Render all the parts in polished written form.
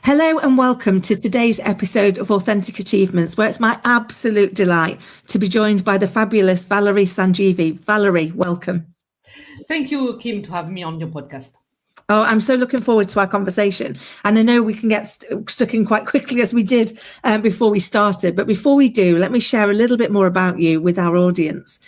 Hello and welcome to today's episode of Authentic Achievements, where it's my absolute delight to be joined by the fabulous Valerie Sandjivy. Valerie, welcome. Thank you, Kim, to have me on your podcast. Oh, I'm so looking forward to our conversation. And I know we can get stuck in quite quickly as we did before we started. But before we do, let me share a little bit more about you with our audience.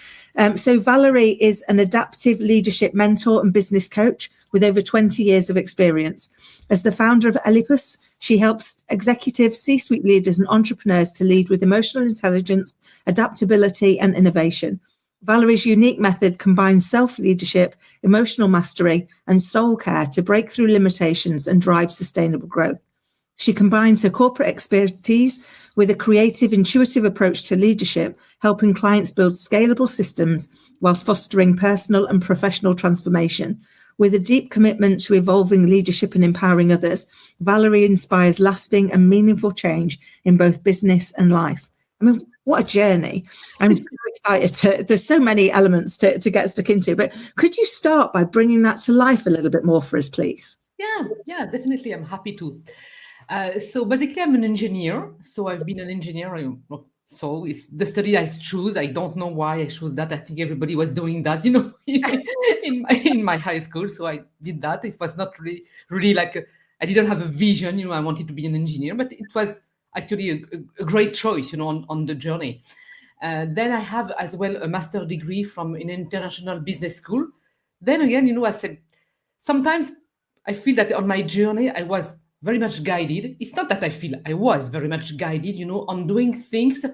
So Valerie is an adaptive leadership mentor and business coach with over 20 years of experience. As the founder of Ellipus, she helps executives, C-suite leaders and entrepreneurs to lead with emotional intelligence, adaptability and innovation. Valerie's unique method combines self-leadership, emotional mastery and soul care to break through limitations and drive sustainable growth. She combines her corporate expertise with a creative, intuitive approach to leadership, helping clients build scalable systems whilst fostering personal and professional transformation. With a deep commitment to evolving leadership and empowering others, Valerie inspires lasting and meaningful change in both business and life. I mean, what a journey. I'm so excited. There's so many elements to get stuck into, but could you start by bringing that to life a little bit more for us, please? Yeah, definitely. I'm happy to. So basically, I'm an engineer. So I've been an engineer. So it's the study I choose. I don't know why I chose that. I think everybody was doing that, in my high school. So I did that. It was not really like I didn't have a vision. I wanted to be an engineer, but it was actually a great choice, on the journey. Then I have as well a master's degree from an international business school. Then again, I said sometimes I feel that on my journey I was very much guided. It's not that I feel I was very much guided, on doing things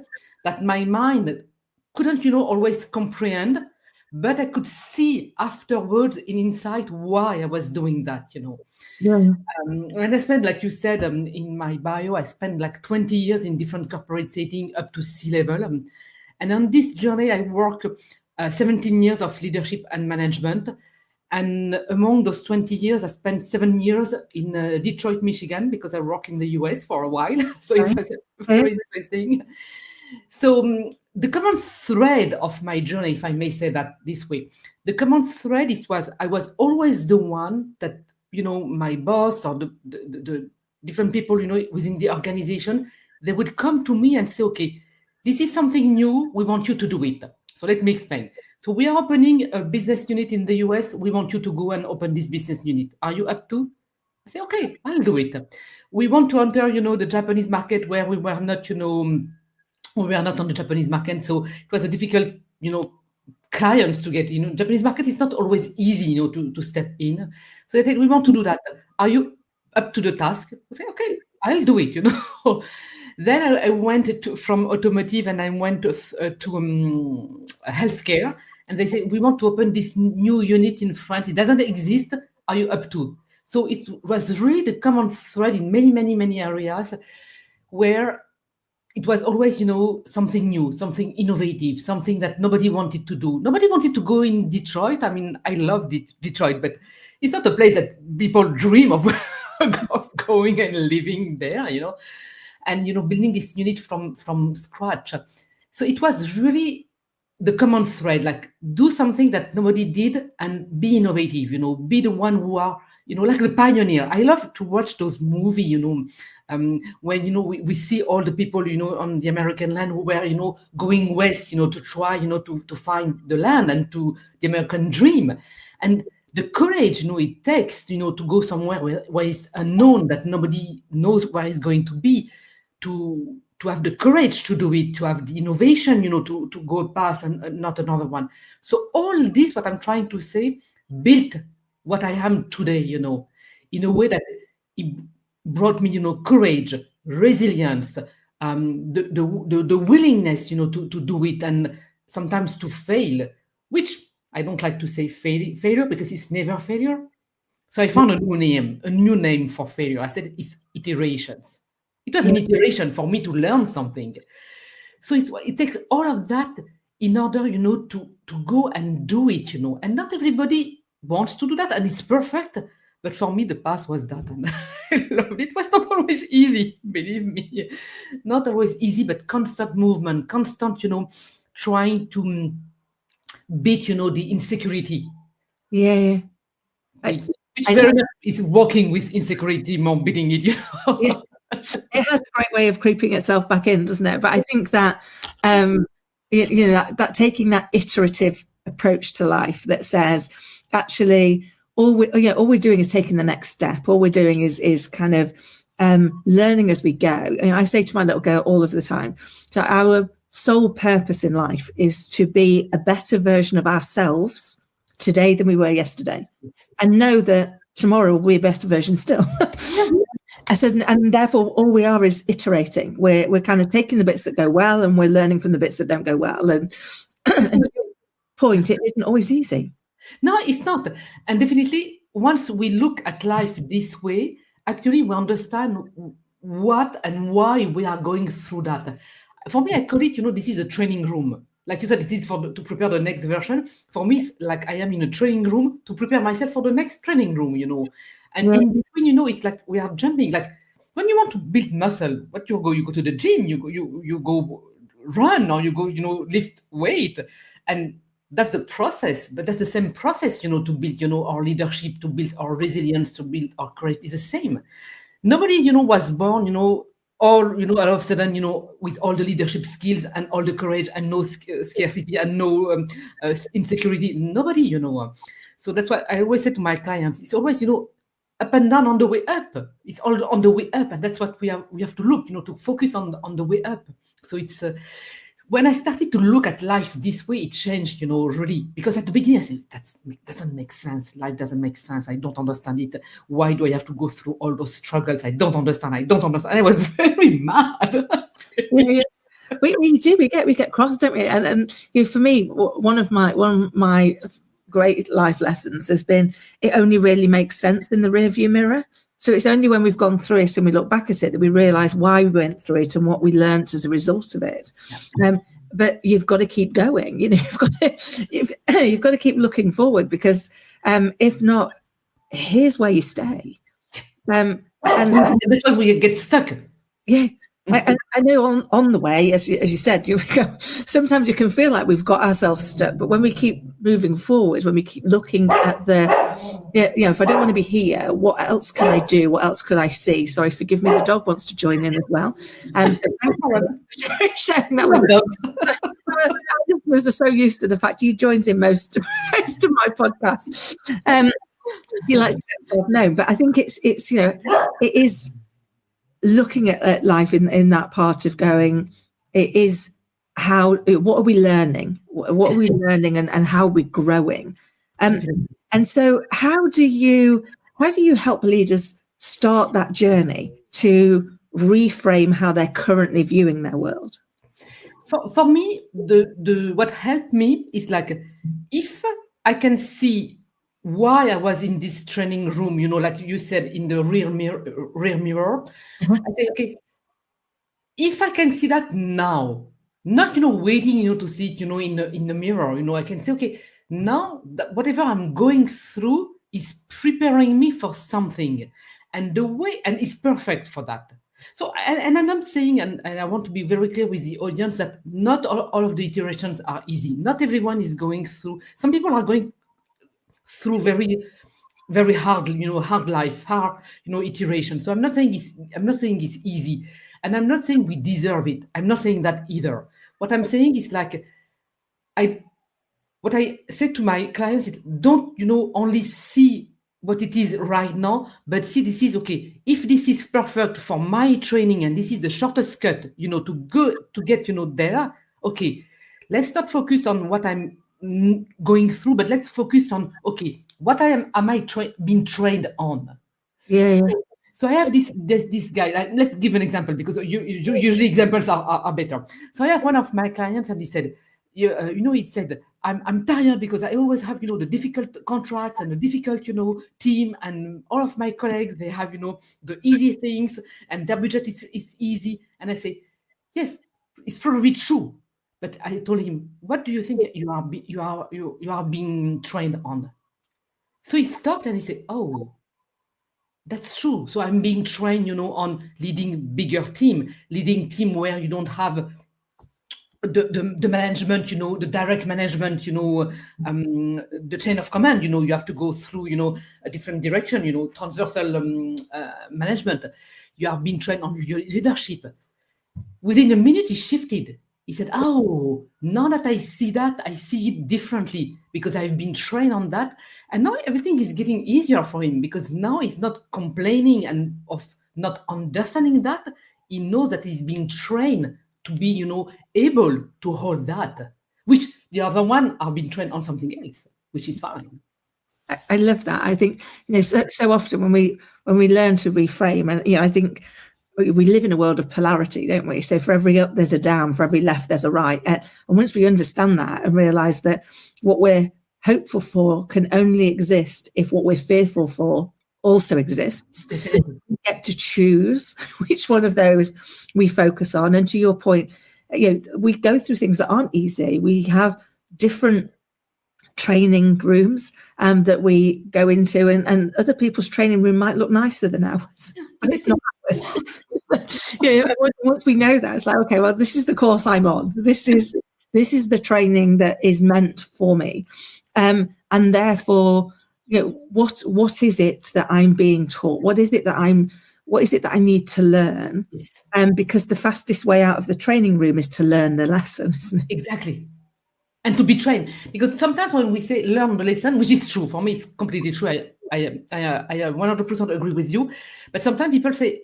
that my mind couldn't, always comprehend, but I could see afterwards in insight why I was doing that, Yeah. And I spent, like you said, in my bio, I spent like 20 years in different corporate settings up to C-level. And on this journey, I worked 17 years of leadership and management. And among those 20 years, I spent 7 years in Detroit, Michigan, because I worked in the US for a while. So it was very interesting. So the common thread of my journey, if I may say that this way, the common thread I was always the one that, my boss or the different people, within the organization, they would come to me and say, okay, this is something new. We want you to do it. So let me explain. So we are opening a business unit in the US. We want you to go and open this business unit. Are you up to? I say, okay, I'll do it. We want to enter, the Japanese market where we were not, we were not on the Japanese market. So it was a difficult, clients to get, Japanese market is not always easy, to step in. So I think we want to do that. Are you up to the task? I say, okay, I'll do it, Then I went from automotive and I went to healthcare. And they say, we want to open this new unit in France. It doesn't exist. Are you up to? So it was really the common thread in many, many, many areas where it was always, something new, something innovative, something that nobody wanted to do. Nobody wanted to go in Detroit. I mean, I love Detroit, but it's not a place that people dream of, of going and living there, and, building this unit from scratch. So it was really the common thread, like do something that nobody did and be innovative, be the one who are, like the pioneer. I love to watch those movies, when, we see all the people, on the American land who were, going west, to try, to find the land and to the American dream. And the courage, it takes, to go somewhere where it's unknown, that nobody knows where it's going to be, to have the courage to do it, to have the innovation, to go past and not another one. So all this, what I'm trying to say, built what I am today, in a way that it brought me, courage, resilience, the willingness, to do it and sometimes to fail, which I don't like to say failure because it's never failure. So I found a new name for failure. I said it's iterations. It was an iteration for me to learn something. So it takes all of that in order, to go and do it, and not everybody wants to do that and it's perfect. But for me, the path was that and I loved it. It was not always easy, believe me. Not always easy, but constant movement, constant, trying to beat, the insecurity. Yeah. Which very much is walking with insecurity, more beating it, Yeah. It has a great way of creeping itself back in, doesn't it? But I think that that taking that iterative approach to life that says, actually, all we're doing is taking the next step. All we're doing is kind of learning as we go. And I say to my little girl all of the time, so our sole purpose in life is to be a better version of ourselves today than we were yesterday, and know that tomorrow will be a better version still. I said, and therefore all we are is iterating. We're kind of taking the bits that go well, and we're learning from the bits that don't go well. And to your point, it isn't always easy. No, it's not. And definitely, once we look at life this way, actually we understand what and why we are going through that. For me, I call it, this is a training room. Like you said, this is to prepare the next version. For me, it's like I am in a training room to prepare myself for the next training room, And in between, it's like we are jumping. Like when you want to build muscle, you go to the gym, you go run, or you go, lift weight. And that's the process, but that's the same process, to build, our leadership, to build our resilience, to build our courage is the same. Nobody, was born, all of a sudden, with all the leadership skills and all the courage and no scarcity and no insecurity. Nobody, So that's why I always say to my clients, it's always, up and down on the way up. It's all on the way up, and that's what we have to look, to focus on the way up. So it's when I started to look at life this way, it changed, really. Because at the beginning, I said, that doesn't make sense. Life doesn't make sense. I don't understand it. Why do I have to go through all those struggles? I don't understand. I was very mad. Yeah. We do. We get cross, don't we? And for me, one of my great life lessons has been, it only really makes sense in the rearview mirror. So it's only when we've gone through it and we look back at it that we realize why we went through it and what we learned as a result of it. Yeah. But you've got to keep going. You've got to keep looking forward, because if not, here's where you stay. And that's why we get stuck. Yeah. I know on the way, as you said, sometimes you can feel like we've got ourselves stuck, but when we keep moving forward, when we keep looking at if I don't want to be here, what else can I do? What else could I see? Sorry, forgive me, the dog wants to join in as well. So thank you for sharing that with us. Our listeners are so used to the fact he joins in most of my podcasts. He likes to get himself known, but I think it's it is looking at life in that part of going, it is what are we learning? What are we learning, and how are we growing? And so how do you help leaders start that journey to reframe how they're currently viewing their world? For me, the what helped me is like, if I can see why I was in this training room, like you said, in the rear mirror, I say, okay, if I can see that now, not, waiting, to see it, in the mirror, I can say, okay, now whatever I'm going through is preparing me for something, and it's perfect for that. So, and I'm not saying, and I want to be very clear with the audience, that not all of the iterations are easy. Not everyone is going through. Some people are going through very, very hard, hard life, hard, iteration. So I'm not saying it's easy, and I'm not saying we deserve it. I'm not saying that either. What I'm saying is like, what I say to my clients is, don't, only see what it is right now, but see, this is okay. If this is perfect for my training, and this is the shortest cut, to get, there, okay, let's not focus on what I'm going through, but let's focus on, okay, what am I being trained on? Yeah. So I have this guy. Like, let's give an example, because usually examples are better. So I have one of my clients, and he said, he said, I'm tired because I always have, the difficult contracts and the difficult, team, and all of my colleagues, they have, the easy things, and their budget is easy. And I say, yes, it's probably true. But I told him, what do you think you are being trained on? So he stopped and he said, oh, that's true. So I'm being trained, on leading bigger team where you don't have the management, the direct management, the chain of command, you have to go through, a different direction, transversal management. You have been trained on your leadership. Within a minute, he shifted. He said, oh, now that I see it differently because I've been trained on that. And now everything is getting easier for him because now he's not complaining and of not understanding that. He knows that he's being trained to be, able to hold that, which the other one are being trained on something else, which is fine. I love that. I think, so often when we learn to reframe, and, I think we live in a world of polarity, don't we? So for every up, there's a down, for every left, there's a right. And once we understand that and realize that what we're hopeful for can only exist if what we're fearful for also exists, we get to choose which one of those we focus on. And to your point, we go through things that aren't easy. We have different training rooms that we go into, and other people's training room might look nicer than ours, but it's not ours. Once we know that, it's like, okay, well, this is the course I'm on. This is the training that is meant for me, and therefore, what is it that I'm being taught? What is it that I need to learn? Because the fastest way out of the training room is to learn the lesson, isn't it? Exactly. And to be trained, because sometimes when we say learn the lesson, which is true for me, it's completely true. I 100% agree with you. But sometimes people say,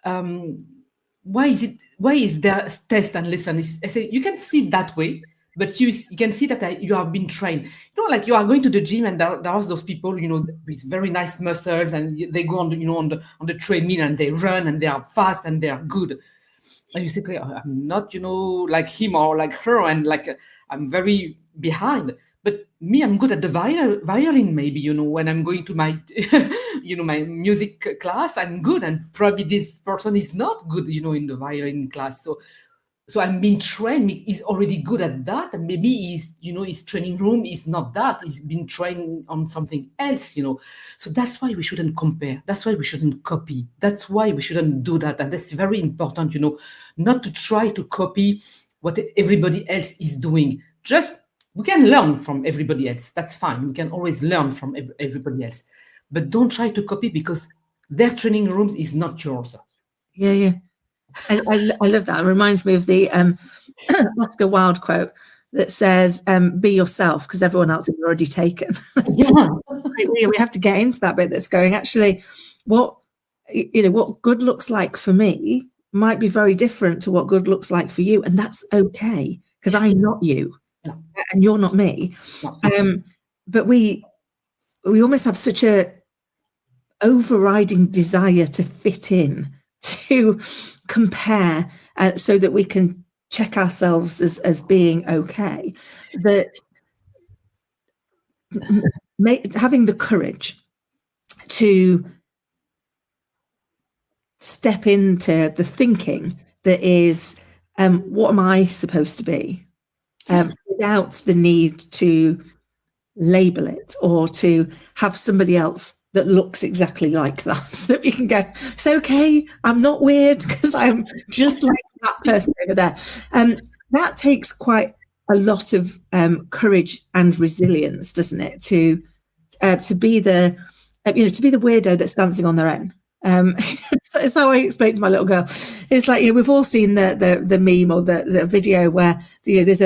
why is there test and lesson? I say you can see it that way, but you can see that you have been trained. Like you are going to the gym and there are those people, with very nice muscles, and they go on the treadmill and they run and they are fast and they are good. And you say, okay, I'm not, like him or like her, and like I'm very behind. But me, I'm good at the violin, maybe, when I'm going to my, my music class, I'm good. And probably this person is not good, in the violin class. So I'm being trained, he's already good at that. And maybe his training room is not that. He's been trained on something else, So that's why we shouldn't compare. That's why we shouldn't copy. That's why we shouldn't do that. And that's very important, not to try to copy what everybody else is doing. We can learn from everybody else. That's fine. We can always learn from everybody else. But don't try to copy because their training rooms is not yours. Yeah. I love that. It reminds me of the Oscar Wilde quote that says, be yourself because everyone else is already taken. Yeah. We have to get into that bit that's going, actually, what good looks like for me might be very different to what good looks like for you. And that's okay, because I'm not you and you're not me. But we almost have such a overriding desire to fit in, to compare, so that we can check ourselves as being okay, that having the courage to step into the thinking that is, what am I supposed to be, without the need to label it or to have somebody else that looks exactly like that, so that we can go, it's okay, I'm not weird because I'm just like that person over there. That takes quite a lot of courage and resilience, doesn't it, to be the weirdo that's dancing on their own. It's how I explained to my little girl. It's like, we've all seen the meme or the video where there's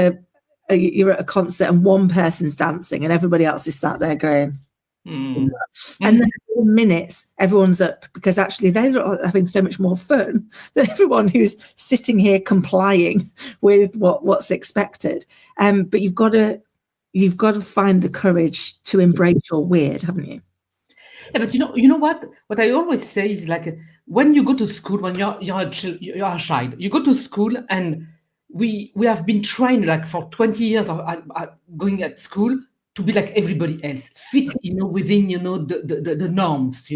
you're at a concert and one person's dancing and everybody else is sat there going, and then in minutes everyone's up, because actually they're having so much more fun than everyone who's sitting here complying with what's expected. But you've got to find the courage to embrace your weird, haven't you? Yeah, but you know what I always say is, like, when you go to school, when you're a child, you go to school, and we have been trained, like, for 20 years of going at school to be like everybody else, fit, within, the norms,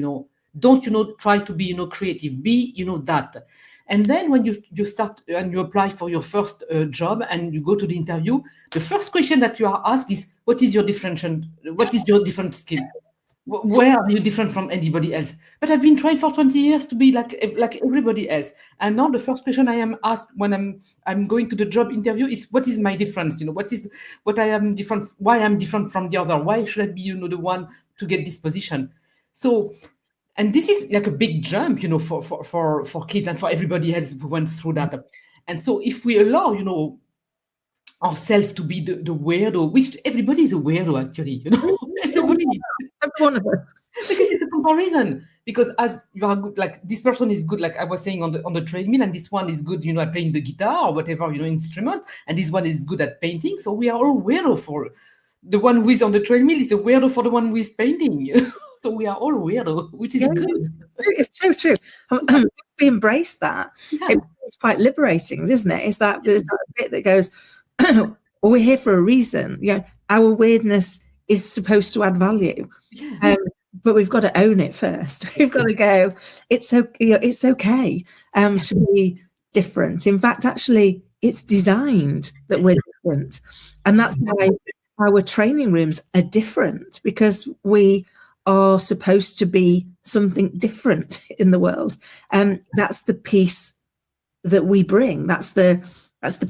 don't, try to be, creative, be, that. And then when you start and you apply for your first job and you go to the interview, the first question that you are asked is, what is your different skill? Where are you different from anybody else? But I've been trying for 20 years to be like everybody else. And now the first question I am asked when I'm going to the job interview is, what is my difference? What I am different, why I'm different from the other? Why should I be, the one to get this position? So, and this is like a big jump, for kids and for everybody else who went through that. And so if we allow, ourselves to be the weirdo, which everybody is a weirdo actually, everybody. Every one of us. Because it's a comparison. Because as you are good, like this person is good, like I was saying on the treadmill, and this one is good, at playing the guitar or whatever, instrument, and this one is good at painting. So we are all weirdo for the one who is on the treadmill is a weirdo for the one who is painting. So we are all weirdo, which is good. It's so true. We embrace that. Yeah. It's quite liberating, isn't it? It's that there's that bit that goes, well, we're here for a reason. Our weirdness is supposed to add value. Yeah. But we've got to own it first. We've got to go, it's okay to be different. In fact, actually, it's designed that we're different. And that's why our training rooms are different, because we are supposed to be something different in the world. And that's the piece that we bring. That's the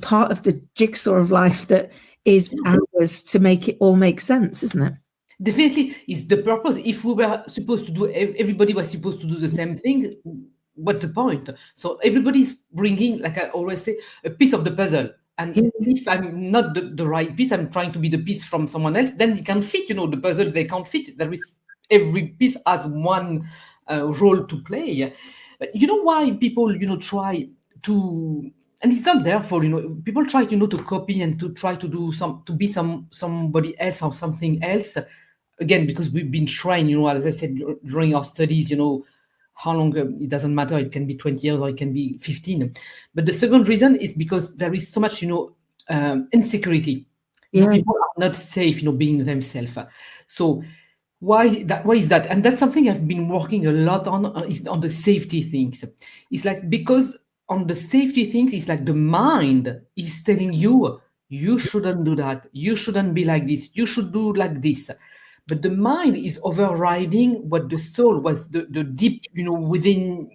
part of the jigsaw of life that is ours to make it all make sense, isn't it? Definitely is the purpose. If we were supposed to do, everybody was supposed to do the same thing, what's the point? So everybody's bringing, like I always say, a piece of the puzzle. And if I'm not the right piece, I'm trying to be the piece from someone else, then it can fit, the puzzle, they can't fit. There is, every piece has one role to play. But you know why people, try to, and it's not therefore, people try, to copy and to try to do to be somebody else or something else. Again, because we've been trained, as I said, during our studies, how long, it doesn't matter, it can be 20 years or it can be 15. But the second reason is because there is so much, insecurity. Yeah. People are not safe, being themselves. So why is that? And that's something I've been working a lot on, is on the safety things. It's like, because on the safety things, it's like the mind is telling you, you shouldn't do that. You shouldn't be like this. You should do like this. But the mind is overriding what the soul was, the deep, within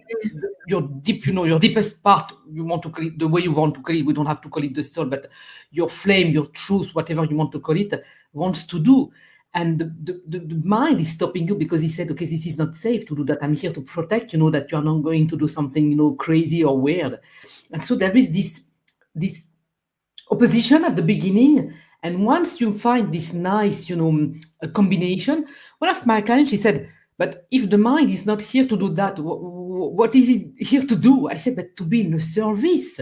your deep, your deepest part, you want to call it the way you want to call it. We don't have to call it the soul, but your flame, your truth, whatever you want to call it, wants to do. And the mind is stopping you because he said, okay, this is not safe to do that. I'm here to protect, that you're not going to do something, crazy or weird. And so there is this opposition at the beginning. And once you find this nice, combination, one of my clients, she said, but if the mind is not here to do that, what is it here to do? I said, but to be in the service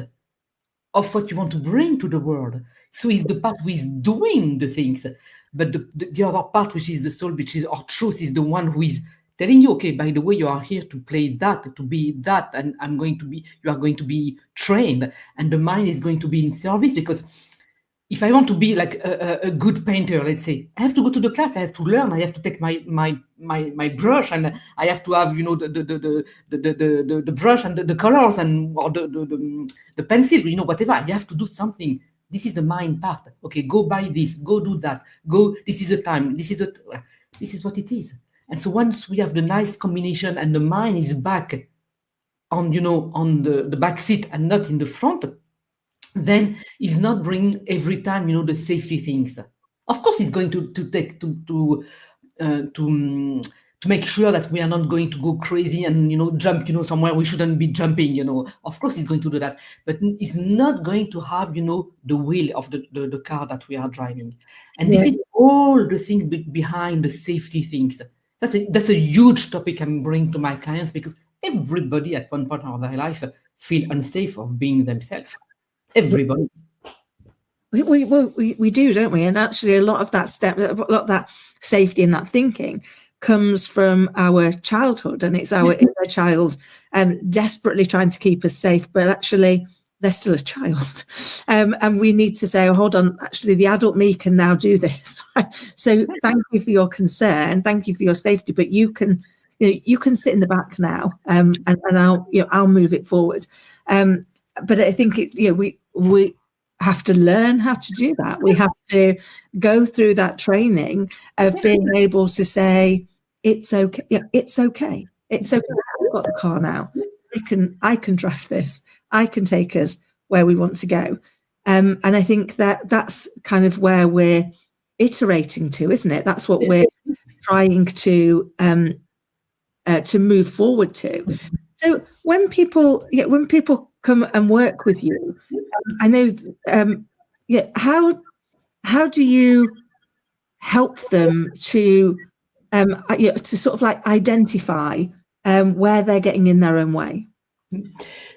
of what you want to bring to the world. So it's the part who is doing the things. But the other part, which is the soul, which is our truth, is the one who is telling you, okay, by the way, you are here to play that, to be that, and you are going to be trained. And the mind is going to be in service, because if I want to be like a good painter, let's say, I have to go to the class, I have to learn, I have to take my brush, and I have to have, the brush and the colors and or the pencil, whatever. I have to do something. This is the mind part. Okay, go buy this, go do that, go. This is the time. This is what it is. And so once we have the nice combination and the mind is back on, on the back seat and not in the front, then it's not bringing every time, the safety things. Of course, it's going to take to make sure that we are not going to go crazy and, jump, somewhere we shouldn't be jumping, Of course, it's going to do that, but it's not going to have, the wheel of the car that we are driving. And this is all the things behind the safety things. That's a huge topic I'm bringing to my clients, because everybody at one point of their life feel unsafe of being themselves. Everybody. We do, don't we? And actually, a lot of that safety and that thinking comes from our childhood, and it's our inner child desperately trying to keep us safe, but actually they're still a child, and we need to say, oh, hold on, actually the adult me can now do this. So thank you for your concern, thank you for your safety, but you can sit in the back now, and I'll move it forward. But I think we have to learn how to do that. We have to go through that training of being able to say, it's okay. Yeah, it's okay. It's okay. I've got the car now. I can drive this. I can take us where we want to go. And I think that's kind of where we're iterating to, isn't it? That's what we're trying to move forward to. So when people come and work with you, I know, how do you help them to sort of like identify where they're getting in their own way?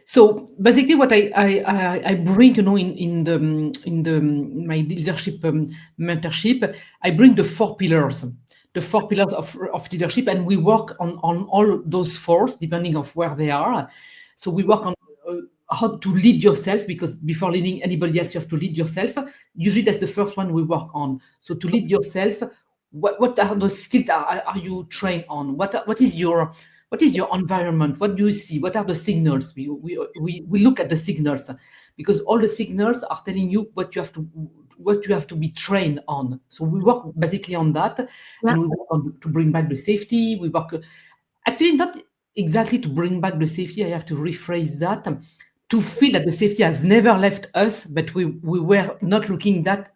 So basically, what I bring, in my leadership mentorship, I bring the four pillars of leadership, and we work on all those fours depending of where they are. So we work on how to lead yourself, because before leading anybody else, you have to lead yourself. Usually, that's the first one we work on. So to lead yourself, what are the skills are you trained on? What is your environment? What do you see? What are the signals? We look at the signals, because all the signals are telling you what you have to be trained on. So we work basically on that, and we work on to bring back the safety. We work actually not exactly to bring back the safety. I have to rephrase that, to feel that the safety has never left us, but we were not looking at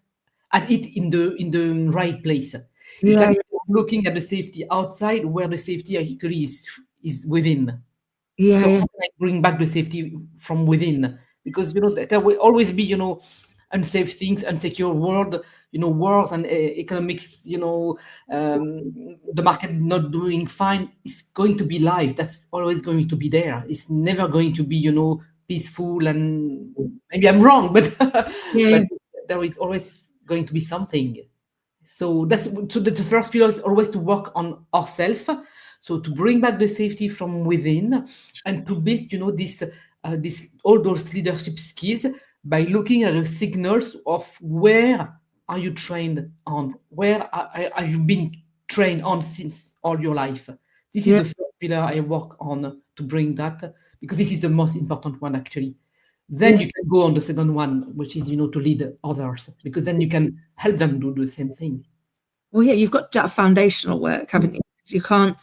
it in the right place. It's like looking at the safety outside, where the safety actually is within. So I bring back the safety from within, because there will always be unsafe things, insecure world, wars and economics, the market not doing fine. Is going to be life. That's always going to be there. It's never going to be peaceful, and maybe I'm wrong, but but there is always going to be something. So that's the first pillar, is always to work on ourselves. So to bring back the safety from within, and to build, this all those leadership skills by looking at the signals of where are you trained on, where are you been trained on since all your life. This is the first pillar I work on, to bring that, because this is the most important one actually. Then you can go on the second one, which is to lead others, because then you can help them do the same thing. Well, yeah, you've got that foundational work, haven't you? You can't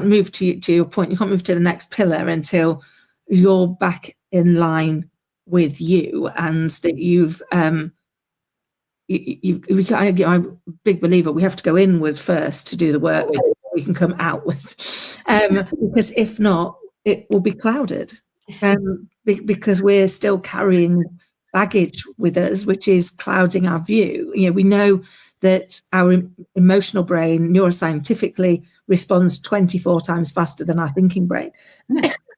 move to your point. You can't move to the next pillar until you're back in line with you, and that I'm a big believer. We have to go inward first to do the work before we can come outward, because if not, it will be clouded. Because we're still carrying baggage with us, which is clouding our view. We know that our emotional brain neuroscientifically responds 24 times faster than our thinking brain.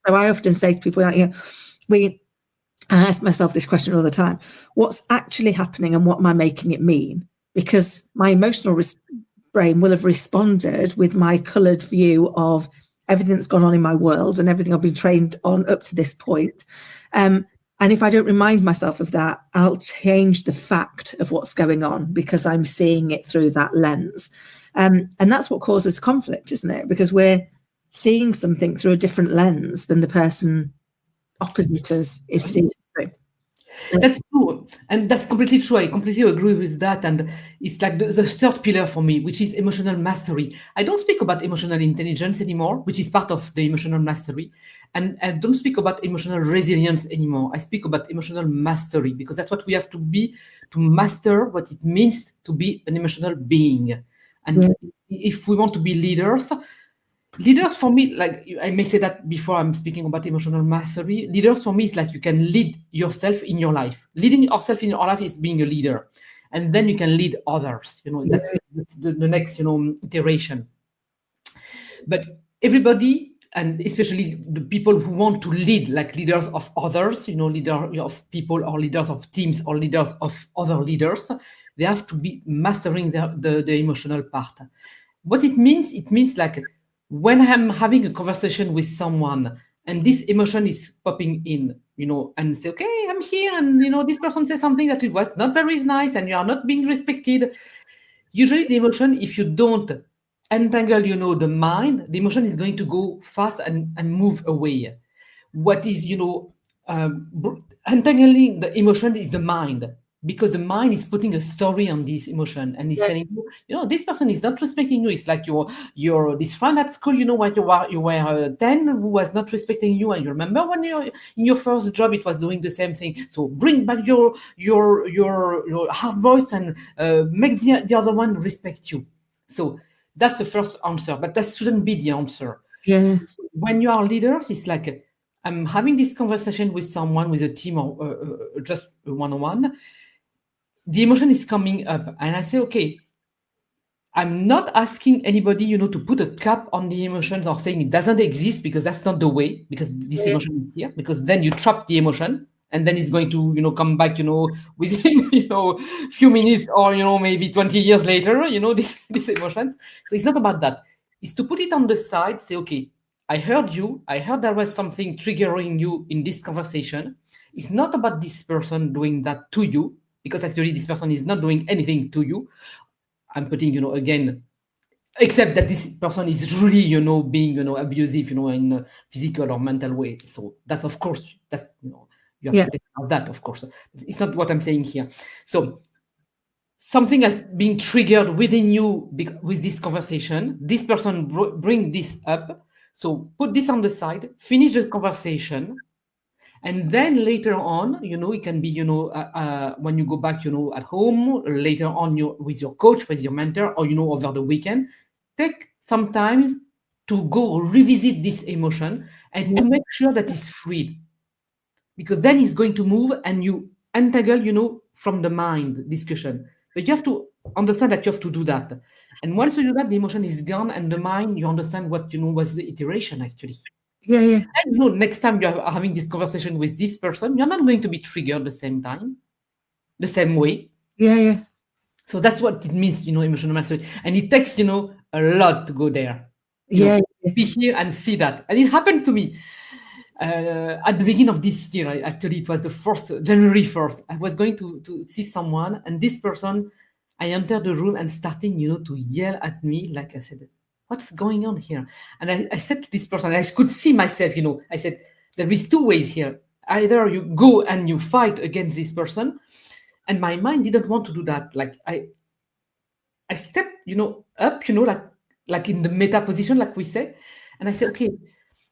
So I often say to people, I ask myself this question all the time: what's actually happening, and what am I making it mean? Because my emotional brain will have responded with my coloured view of everything that's gone on in my world and everything I've been trained on up to this point. And if I don't remind myself of that, I'll change the fact of what's going on, because I'm seeing it through that lens. And that's what causes conflict, isn't it? Because we're seeing something through a different lens than the person opposite us is seeing through. That's true, and that's completely true. I completely agree with that, and it's like the third pillar for me, which is emotional mastery. I don't speak about emotional intelligence anymore, which is part of the emotional mastery, and I don't speak about emotional resilience anymore. I speak about emotional mastery, because that's what we have to be, to master what it means to be an emotional being. And if we want to be leaders for me, like I may say that before I'm speaking about emotional mastery, leaders for me is like you can lead yourself in your life. Leading yourself in your life is being a leader. And then you can lead others. That's the next, iteration. But everybody, and especially the people who want to lead, like leaders of others, leader of people, or leaders of teams, or leaders of other leaders, they have to be mastering the emotional part. What it means like, when I'm having a conversation with someone and this emotion is popping in, and say, okay, I'm here, and this person says something that it was not very nice, and you are not being respected. Usually the emotion, if you don't untangle, the mind, the emotion is going to go fast and move away. What is, untangling the emotion is the mind. because the mind is putting a story on this emotion and is telling you, this person is not respecting you. It's like your this friend at school, when you were 10, who was not respecting you, and you remember when you're in your first job, it was doing the same thing. So bring back your hard voice and make the other one respect you. So that's the first answer, but that shouldn't be the answer. Yeah. So when you are leaders, it's like I'm having this conversation with someone, with a team, or just one-on-one. The emotion is coming up, and I say, okay, I'm not asking anybody, to put a cap on the emotions or saying it doesn't exist, because that's not the way, because this emotion is here, because then you trap the emotion, and then it's going to, come back, within, few minutes or, maybe 20 years later, these emotions. So it's not about that. It's to put it on the side, say, okay, I heard you. I heard there was something triggering you in this conversation. It's not about this person doing that to you, because actually this person is not doing anything to you. I'm putting, again, except that this person is really, being, abusive, in a physical or mental way. So that's, of course, that's, you have to take out that, of course. It's not what I'm saying here. So something has been triggered within you with this conversation. This person bring this up. So put this on the side, finish the conversation. And then later on, it can be, when you go back, at home, later on with your coach, with your mentor, or, over the weekend, take some time to go revisit this emotion and to make sure that it's freed. Because then it's going to move and you untangle, from the mind discussion. But you have to understand that you have to do that. And once you do that, the emotion is gone, and the mind, you understand what, was the iteration actually. Yeah. And next time you're having this conversation with this person, you're not going to be triggered the same time, the same way. Yeah. So that's what it means, emotional mastery. And it takes, a lot to go there. Be here and see that. And it happened to me at the beginning of this year. Actually, it was the January 1st. I was going to see someone, and this person, I entered the room and starting, to yell at me. Like I said, what's going on here? And I said to this person, I could see myself, I said, there is two ways here. Either you go and you fight against this person. And my mind didn't want to do that. Like I stepped, up, like in the meta position, like we say. And I said, okay.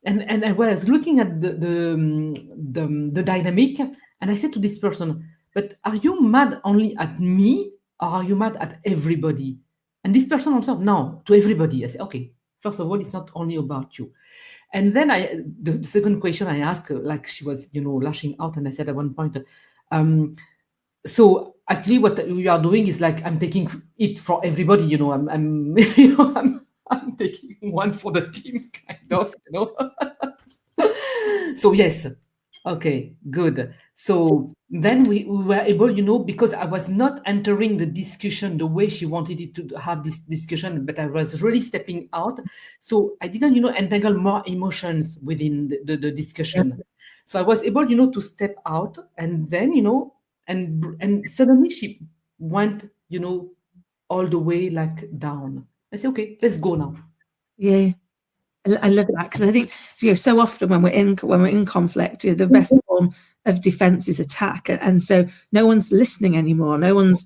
And I was looking at the dynamic, and I said to this person, but are you mad only at me, or are you mad at everybody? And this person answered, no, to everybody. I said, okay, first of all, it's not only about you. And then the second question I asked, like she was, lashing out, and I said at one point, so actually what you are doing is like, I'm taking it for everybody, I'm taking one for the team, kind of, So yes. Okay, good. So then we were able, because I was not entering the discussion the way she wanted it to have this discussion, but I was really stepping out. So I didn't, entangle more emotions within the discussion. So I was able, to step out, and then, and suddenly she went, all the way like down. I said, okay, let's go now. Yeah. I love that, because I think so often when we're in conflict, the best form of defense is attack, and so no one's listening anymore. No one's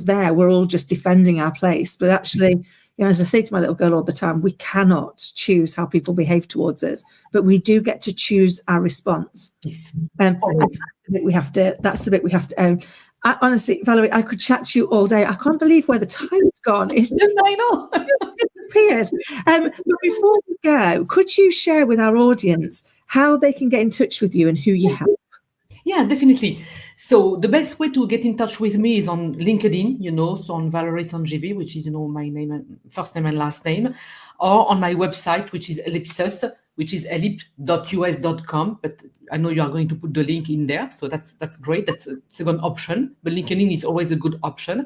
there. We're all just defending our place. But actually, as I say to my little girl all the time, we cannot choose how people behave towards us, but we do get to choose our response. Yes. That's the bit we have to own. Honestly, Valerie, I could chat to you all day. I can't believe where the time's gone. It's just, I know. disappeared. But before we go, could you share with our audience how they can get in touch with you and who you help? Yeah, definitely. So the best way to get in touch with me is on LinkedIn, so on Valerie Sandjivy, which is, my name, first name and last name, or on my website, which is Ellipus, which is ellip.us.com. But I know you are going to put the link in there. So that's great. That's a second option. But LinkedIn is always a good option.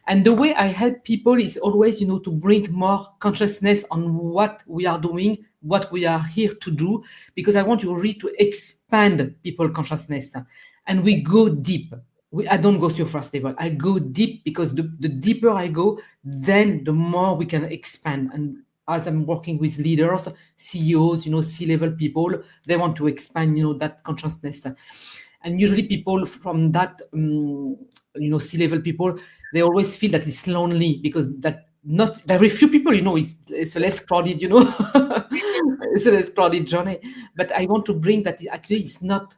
And the way I help people is always, to bring more consciousness on what we are doing, what we are here to do, because I want you really to expand people's consciousness. And we go deep. I don't go surface level. I go deep, because the deeper I go, then the more we can expand. And as I'm working with leaders, CEOs, C-level people, they want to expand, that consciousness. And usually people from that, C-level people, they always feel that it's lonely because there are very few people, it's a less crowded, it's a less crowded journey. But I want to bring that actually it's not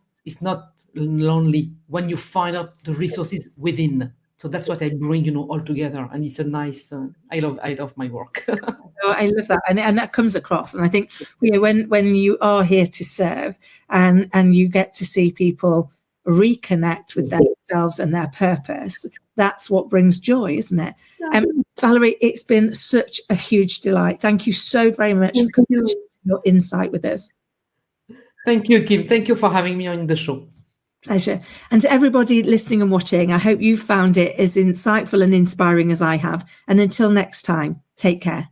lonely when you find out the resources within. So that's what I bring, all together, and it's a nice. I love my work. Oh, I love that, and that comes across. And I think when you are here to serve, and you get to see people reconnect with themselves and their purpose, that's what brings joy, isn't it? Valerie, it's been such a huge delight. Thank you so very much for your insight with us. Thank you, Kim. Thank you for having me on the show. Pleasure. And to everybody listening and watching, I hope you found it as insightful and inspiring as I have. And until next time, take care.